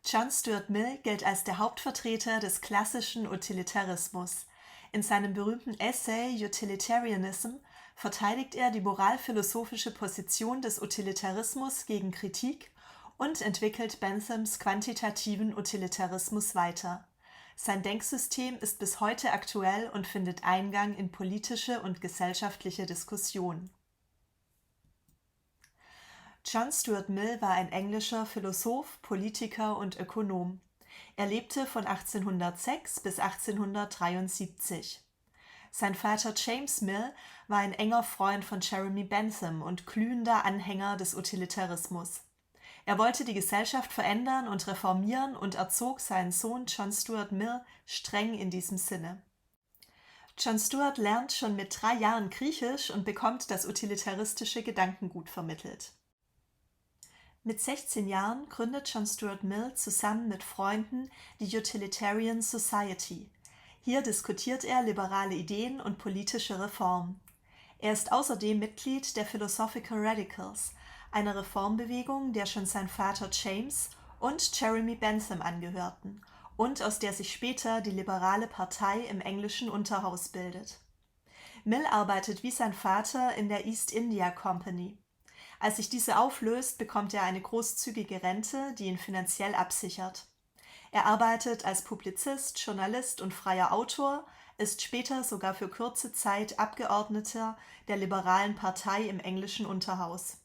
John Stuart Mill gilt als der Hauptvertreter des klassischen Utilitarismus. In seinem berühmten Essay Utilitarianism verteidigt er die moralphilosophische Position des Utilitarismus gegen Kritik und entwickelt Benthams quantitativen Utilitarismus weiter. Sein Denksystem ist bis heute aktuell und findet Eingang in politische und gesellschaftliche Diskussionen. John Stuart Mill war ein englischer Philosoph, Politiker und Ökonom. Er lebte von 1806 bis 1873. Sein Vater James Mill war ein enger Freund von Jeremy Bentham und glühender Anhänger des Utilitarismus. Er wollte die Gesellschaft verändern und reformieren und erzog seinen Sohn John Stuart Mill streng in diesem Sinne. John Stuart lernt schon mit 3 Jahren Griechisch und bekommt das utilitaristische Gedankengut vermittelt. Mit 16 Jahren gründet John Stuart Mill zusammen mit Freunden die Utilitarian Society. Hier diskutiert er liberale Ideen und politische Reform. Er ist außerdem Mitglied der Philosophical Radicals, einer Reformbewegung, der schon sein Vater James und Jeremy Bentham angehörten und aus der sich später die Liberale Partei im englischen Unterhaus bildet. Mill arbeitet wie sein Vater in der East India Company. Als sich diese auflöst, bekommt er eine großzügige Rente, die ihn finanziell absichert. Er arbeitet als Publizist, Journalist und freier Autor, ist später sogar für kurze Zeit Abgeordneter der Liberalen Partei im englischen Unterhaus.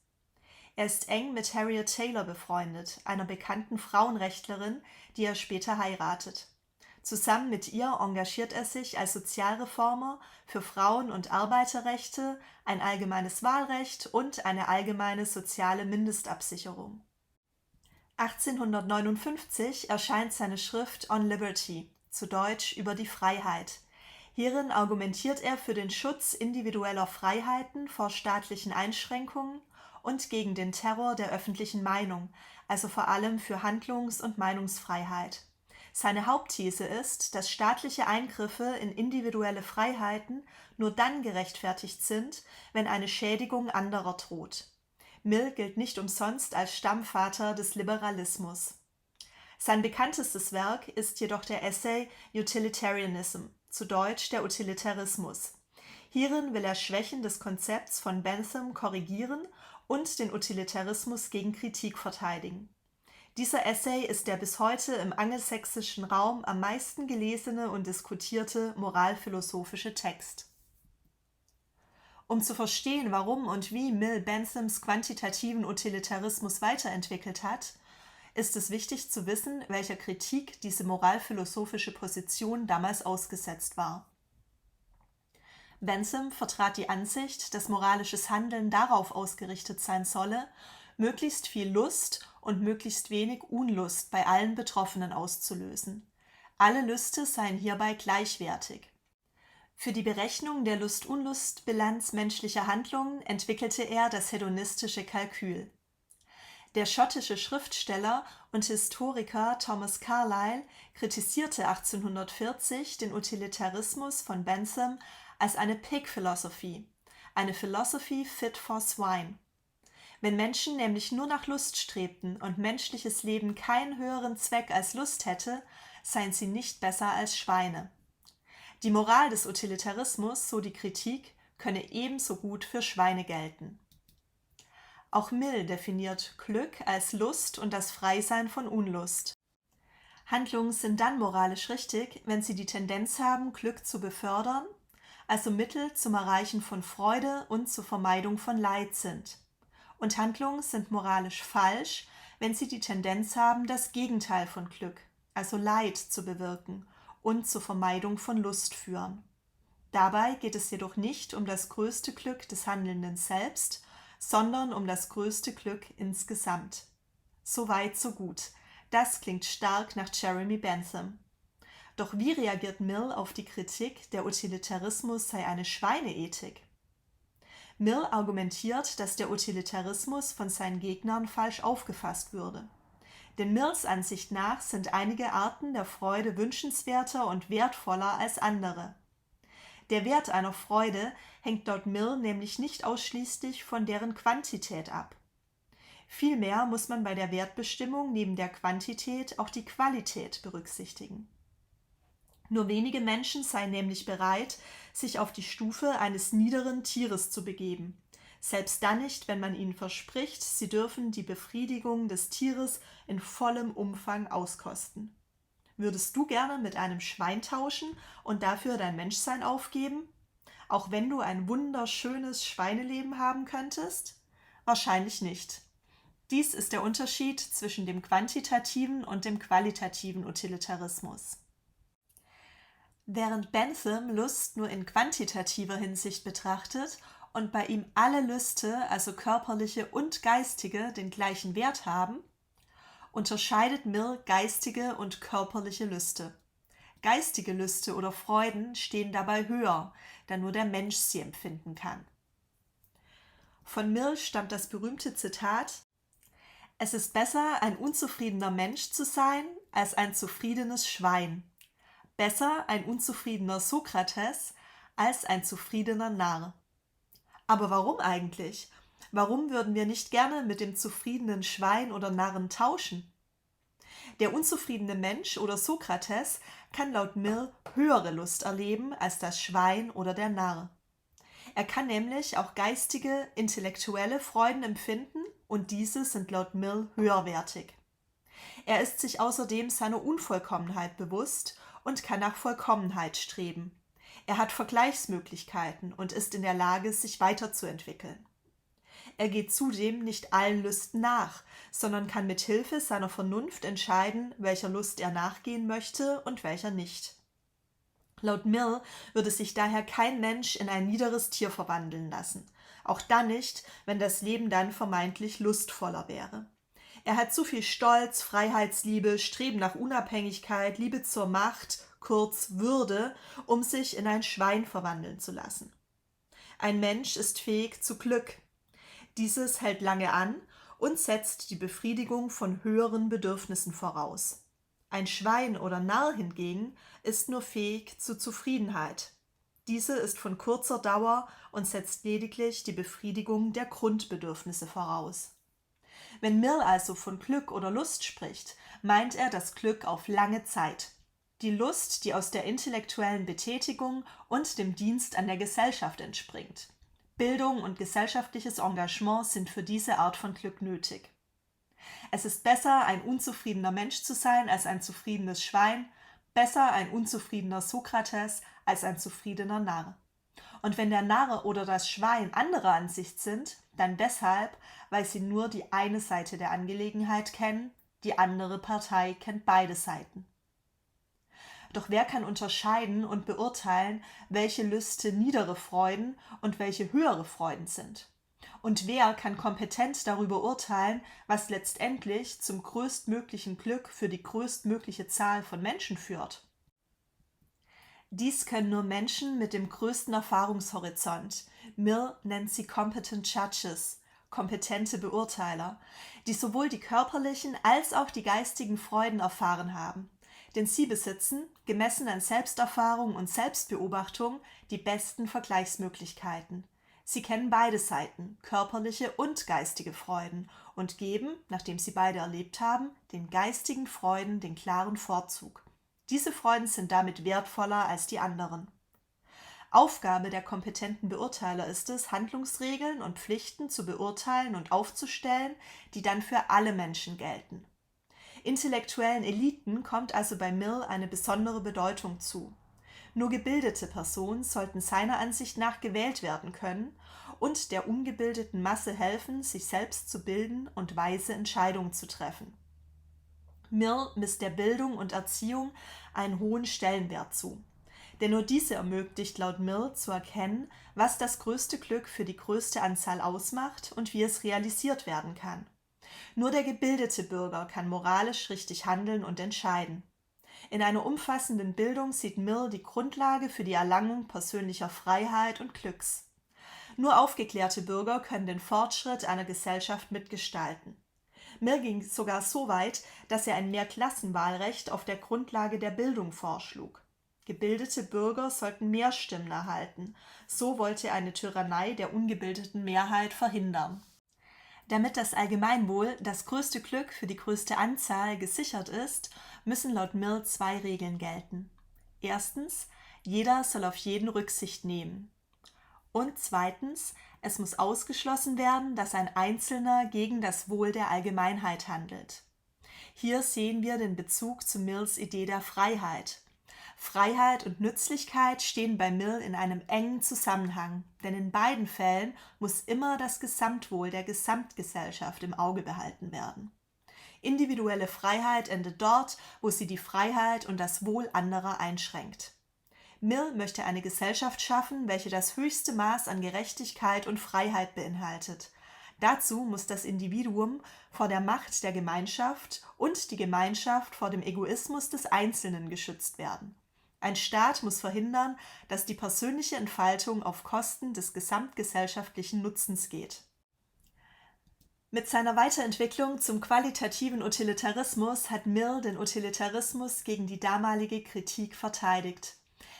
Er ist eng mit Harriet Taylor befreundet, einer bekannten Frauenrechtlerin, die er später heiratet. Zusammen mit ihr engagiert er sich als Sozialreformer für Frauen- und Arbeiterrechte, ein allgemeines Wahlrecht und eine allgemeine soziale Mindestabsicherung. 1859 erscheint seine Schrift On Liberty, zu Deutsch über die Freiheit. Hierin argumentiert er für den Schutz individueller Freiheiten vor staatlichen Einschränkungen und gegen den Terror der öffentlichen Meinung, also vor allem für Handlungs- und Meinungsfreiheit. Seine Hauptthese ist, dass staatliche Eingriffe in individuelle Freiheiten nur dann gerechtfertigt sind, wenn eine Schädigung anderer droht. Mill gilt nicht umsonst als Stammvater des Liberalismus. Sein bekanntestes Werk ist jedoch der Essay Utilitarianism, zu Deutsch der Utilitarismus. Hierin will er Schwächen des Konzepts von Bentham korrigieren und den Utilitarismus gegen Kritik verteidigen. Dieser Essay ist der bis heute im angelsächsischen Raum am meisten gelesene und diskutierte moralphilosophische Text. Um zu verstehen, warum und wie Mill Benthams quantitativen Utilitarismus weiterentwickelt hat, ist es wichtig zu wissen, welcher Kritik diese moralphilosophische Position damals ausgesetzt war. Bentham vertrat die Ansicht, dass moralisches Handeln darauf ausgerichtet sein solle, möglichst viel Lust und möglichst wenig Unlust bei allen Betroffenen auszulösen. Alle Lüste seien hierbei gleichwertig. Für die Berechnung der Lust-Unlust-Bilanz menschlicher Handlungen entwickelte er das hedonistische Kalkül. Der schottische Schriftsteller und Historiker Thomas Carlyle kritisierte 1840 den Utilitarismus von Bentham als eine Pig Philosophy, eine Philosophy fit for swine. Wenn Menschen nämlich nur nach Lust strebten und menschliches Leben keinen höheren Zweck als Lust hätte, seien sie nicht besser als Schweine. Die Moral des Utilitarismus, so die Kritik, könne ebenso gut für Schweine gelten. Auch Mill definiert Glück als Lust und das Freisein von Unlust. Handlungen sind dann moralisch richtig, wenn sie die Tendenz haben, Glück zu befördern, also Mittel zum Erreichen von Freude und zur Vermeidung von Leid sind. Und Handlungen sind moralisch falsch, wenn sie die Tendenz haben, das Gegenteil von Glück, also Leid, zu bewirken und zur Vermeidung von Lust führen. Dabei geht es jedoch nicht um das größte Glück des Handelnden selbst, sondern um das größte Glück insgesamt. So weit, so gut. Das klingt stark nach Jeremy Bentham. Doch wie reagiert Mill auf die Kritik, der Utilitarismus sei eine Schweineethik? Mill argumentiert, dass der Utilitarismus von seinen Gegnern falsch aufgefasst würde. Denn Mills Ansicht nach sind einige Arten der Freude wünschenswerter und wertvoller als andere. Der Wert einer Freude hängt laut Mill nämlich nicht ausschließlich von deren Quantität ab. Vielmehr muss man bei der Wertbestimmung neben der Quantität auch die Qualität berücksichtigen. Nur wenige Menschen seien nämlich bereit, sich auf die Stufe eines niederen Tieres zu begeben. Selbst dann nicht, wenn man ihnen verspricht, sie dürfen die Befriedigung des Tieres in vollem Umfang auskosten. Würdest du gerne mit einem Schwein tauschen und dafür dein Menschsein aufgeben? Auch wenn du ein wunderschönes Schweineleben haben könntest? Wahrscheinlich nicht. Dies ist der Unterschied zwischen dem quantitativen und dem qualitativen Utilitarismus. Während Bentham Lust nur in quantitativer Hinsicht betrachtet und bei ihm alle Lüste, also körperliche und geistige, den gleichen Wert haben, unterscheidet Mill geistige und körperliche Lüste. Geistige Lüste oder Freuden stehen dabei höher, da nur der Mensch sie empfinden kann. Von Mill stammt das berühmte Zitat: Es ist besser, ein unzufriedener Mensch zu sein, als ein zufriedenes Schwein. Besser ein unzufriedener Sokrates, als ein zufriedener Narr. Aber warum eigentlich? Warum würden wir nicht gerne mit dem zufriedenen Schwein oder Narren tauschen? Der unzufriedene Mensch oder Sokrates kann laut Mill höhere Lust erleben als das Schwein oder der Narr. Er kann nämlich auch geistige, intellektuelle Freuden empfinden und diese sind laut Mill höherwertig. Er ist sich außerdem seiner Unvollkommenheit bewusst und kann nach Vollkommenheit streben. Er hat Vergleichsmöglichkeiten und ist in der Lage, sich weiterzuentwickeln. Er geht zudem nicht allen Lüsten nach, sondern kann mit Hilfe seiner Vernunft entscheiden, welcher Lust er nachgehen möchte und welcher nicht. Laut Mill würde sich daher kein Mensch in ein niederes Tier verwandeln lassen, auch dann nicht, wenn das Leben dann vermeintlich lustvoller wäre. Er hat zu viel Stolz, Freiheitsliebe, Streben nach Unabhängigkeit, Liebe zur Macht, kurz Würde, um sich in ein Schwein verwandeln zu lassen. Ein Mensch ist fähig zu Glück. Dieses hält lange an und setzt die Befriedigung von höheren Bedürfnissen voraus. Ein Schwein oder Narr hingegen ist nur fähig zu Zufriedenheit. Diese ist von kurzer Dauer und setzt lediglich die Befriedigung der Grundbedürfnisse voraus. Wenn Mill also von Glück oder Lust spricht, meint er das Glück auf lange Zeit. Die Lust, die aus der intellektuellen Betätigung und dem Dienst an der Gesellschaft entspringt. Bildung und gesellschaftliches Engagement sind für diese Art von Glück nötig. Es ist besser, ein unzufriedener Mensch zu sein, als ein zufriedenes Schwein, besser ein unzufriedener Sokrates, als ein zufriedener Narr. Und wenn der Narr oder das Schwein anderer Ansicht sind, dann deshalb, weil sie nur die eine Seite der Angelegenheit kennen, die andere Partei kennt beide Seiten. Doch wer kann unterscheiden und beurteilen, welche Lüste niedere Freuden und welche höhere Freuden sind? Und wer kann kompetent darüber urteilen, was letztendlich zum größtmöglichen Glück für die größtmögliche Zahl von Menschen führt? Dies können nur Menschen mit dem größten Erfahrungshorizont. Mill nennt sie competent judges, kompetente Beurteiler, die sowohl die körperlichen als auch die geistigen Freuden erfahren haben. Denn sie besitzen, gemessen an Selbsterfahrung und Selbstbeobachtung, die besten Vergleichsmöglichkeiten. Sie kennen beide Seiten, körperliche und geistige Freuden, und geben, nachdem sie beide erlebt haben, den geistigen Freuden den klaren Vorzug. Diese Freuden sind damit wertvoller als die anderen. Aufgabe der kompetenten Beurteiler ist es, Handlungsregeln und Pflichten zu beurteilen und aufzustellen, die dann für alle Menschen gelten. Intellektuellen Eliten kommt also bei Mill eine besondere Bedeutung zu. Nur gebildete Personen sollten seiner Ansicht nach gewählt werden können und der ungebildeten Masse helfen, sich selbst zu bilden und weise Entscheidungen zu treffen. Mill misst der Bildung und Erziehung einen hohen Stellenwert zu. Denn nur diese ermöglicht laut Mill zu erkennen, was das größte Glück für die größte Anzahl ausmacht und wie es realisiert werden kann. Nur der gebildete Bürger kann moralisch richtig handeln und entscheiden. In einer umfassenden Bildung sieht Mill die Grundlage für die Erlangung persönlicher Freiheit und Glücks. Nur aufgeklärte Bürger können den Fortschritt einer Gesellschaft mitgestalten. Mill ging sogar so weit, dass er ein Mehrklassenwahlrecht auf der Grundlage der Bildung vorschlug. Gebildete Bürger sollten mehr Stimmen erhalten. So wollte er eine Tyrannei der ungebildeten Mehrheit verhindern. Damit das Allgemeinwohl, das größte Glück für die größte Anzahl, gesichert ist, müssen laut Mill 2 Regeln gelten. Erstens, jeder soll auf jeden Rücksicht nehmen. Und zweitens, es muss ausgeschlossen werden, dass ein Einzelner gegen das Wohl der Allgemeinheit handelt. Hier sehen wir den Bezug zu Mills Idee der Freiheit. Freiheit und Nützlichkeit stehen bei Mill in einem engen Zusammenhang, denn in beiden Fällen muss immer das Gesamtwohl der Gesamtgesellschaft im Auge behalten werden. Individuelle Freiheit endet dort, wo sie die Freiheit und das Wohl anderer einschränkt. Mill möchte eine Gesellschaft schaffen, welche das höchste Maß an Gerechtigkeit und Freiheit beinhaltet. Dazu muss das Individuum vor der Macht der Gemeinschaft und die Gemeinschaft vor dem Egoismus des Einzelnen geschützt werden. Ein Staat muss verhindern, dass die persönliche Entfaltung auf Kosten des gesamtgesellschaftlichen Nutzens geht. Mit seiner Weiterentwicklung zum qualitativen Utilitarismus hat Mill den Utilitarismus gegen die damalige Kritik verteidigt.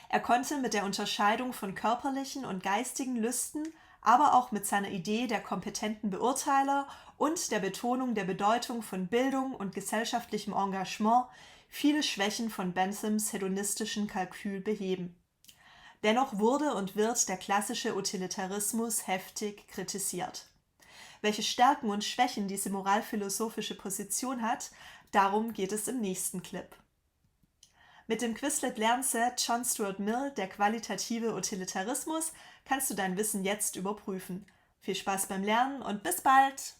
Er konnte mit der Unterscheidung von körperlichen und geistigen Lüsten, aber auch mit seiner Idee der kompetenten Beurteiler und der Betonung der Bedeutung von Bildung und gesellschaftlichem Engagement viele Schwächen von Benthams hedonistischen Kalkül beheben. Dennoch wurde und wird der klassische Utilitarismus heftig kritisiert. Welche Stärken und Schwächen diese moralphilosophische Position hat, darum geht es im nächsten Clip. Mit dem Quizlet-Lernset John Stuart Mill, der qualitative Utilitarismus, kannst du dein Wissen jetzt überprüfen. Viel Spaß beim Lernen und bis bald!